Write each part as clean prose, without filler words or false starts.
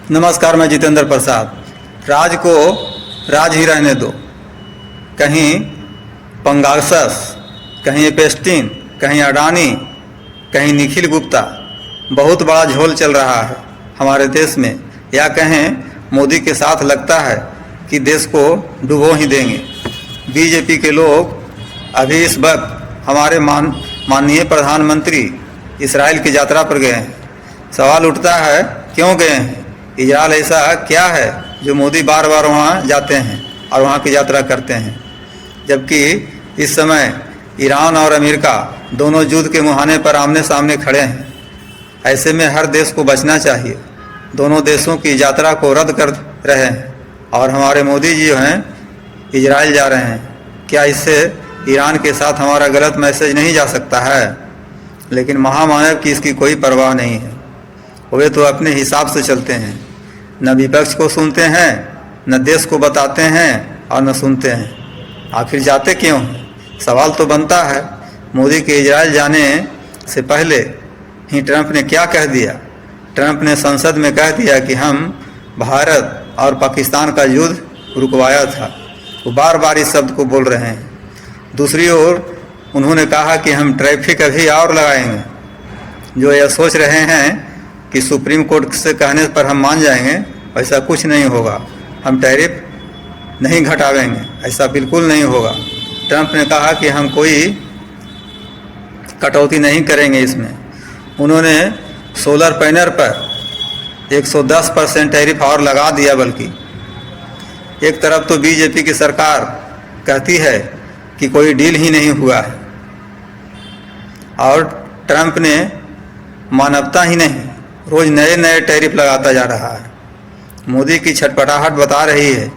नमस्कार, मैं जितेंद्र प्रसाद। राज को राज ही रहने दो। कहीं पंगासस, कहीं एपेस्टीन, कहीं अडानी, कहीं निखिल गुप्ता। बहुत बड़ा झोल चल रहा है हमारे देश में, या कहें मोदी के साथ लगता है कि देश को डुबो ही देंगे। बीजेपी के लोग अभी इस वक्त हमारे माननीय प्रधानमंत्री इजराइल की यात्रा पर गए हैं। सवाल उठता है, क्यों गए हैं? इजराइल ऐसा क्या है जो मोदी बार बार वहाँ जाते हैं और वहाँ की यात्रा करते हैं, जबकि इस समय ईरान और अमेरिका दोनों युद्ध के मुहाने पर आमने सामने खड़े हैं। ऐसे में हर देश को बचना चाहिए। दोनों देशों की यात्रा को रद्द कर रहे हैं और हमारे मोदी जी जो हैं इजराइल जा रहे हैं। क्या इससे ईरान के साथ हमारा गलत मैसेज नहीं जा सकता है? लेकिन महामानव की इसकी कोई परवाह नहीं है। वे तो अपने हिसाब से चलते हैं, न विपक्ष को सुनते हैं, न देश को बताते हैं और न सुनते हैं। आखिर जाते क्यों हैं? सवाल तो बनता है। मोदी के इजराइल जाने से पहले ही ट्रंप ने क्या कह दिया? ट्रंप ने संसद में कह दिया कि हम भारत और पाकिस्तान का युद्ध रुकवाया था। वो बार बार इस शब्द को बोल रहे हैं। दूसरी ओर उन्होंने कहा कि हम ट्रैफिक अभी और लगाएंगे। जो यह सोच रहे हैं कि सुप्रीम कोर्ट से कहने पर हम मान जाएंगे, ऐसा कुछ नहीं होगा। हम टैरिफ नहीं घटावेंगे, ऐसा बिल्कुल नहीं होगा। ट्रंप ने कहा कि हम कोई कटौती नहीं करेंगे इसमें। उन्होंने सोलर पैनल पर 110% टैरिफ और लगा दिया। बल्कि एक तरफ तो बीजेपी की सरकार कहती है कि कोई डील ही नहीं हुआ है, और ट्रंप ने मानवता ही नहीं, रोज नए नए टैरिफ लगाता जा रहा है। मोदी की छटपटाहट बता रही है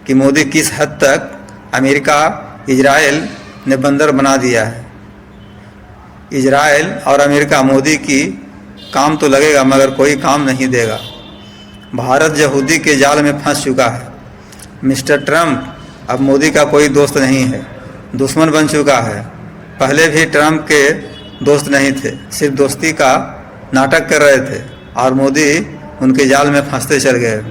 कि मोदी किस हद तक अमेरिका इजराइल ने बंदर बना दिया है। इजराइल और अमेरिका मोदी की काम तो लगेगा मगर कोई काम नहीं देगा। भारत यहूदी के जाल में फंस चुका है। मिस्टर ट्रंप अब मोदी का कोई दोस्त नहीं है, दुश्मन बन चुका है। पहले भी ट्रंप के दोस्त नहीं थे, सिर्फ दोस्ती का नाटक कर रहे थे और मोदी उनके जाल में फंसते चल गए।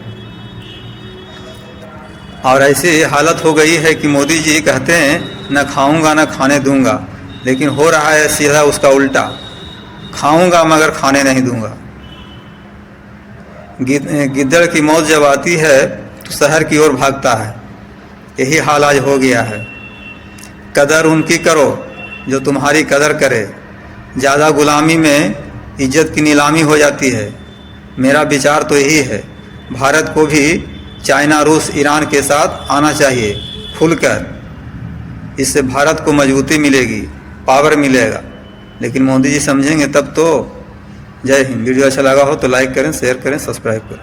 और ऐसी हालत हो गई है कि मोदी जी कहते हैं न खाऊंगा न खाने दूंगा, लेकिन हो रहा है सीधा उसका उल्टा। खाऊंगा मगर खाने नहीं दूंगा। गिद्दड़ की मौत जब आती है तो शहर की ओर भागता है। यही हाल आज हो गया है। कदर उनकी करो जो तुम्हारी कदर करे। ज़्यादा गुलामी में इज्जत की नीलामी हो जाती है। मेरा विचार तो यही है, भारत को भी चाइना, रूस, ईरान के साथ आना चाहिए खुलकर। इससे भारत को मजबूती मिलेगी, पावर मिलेगा। लेकिन मोदी जी समझेंगे तब तो। जय हिंद। वीडियो अच्छा लगा हो तो लाइक करें, शेयर करें, सब्सक्राइब करें।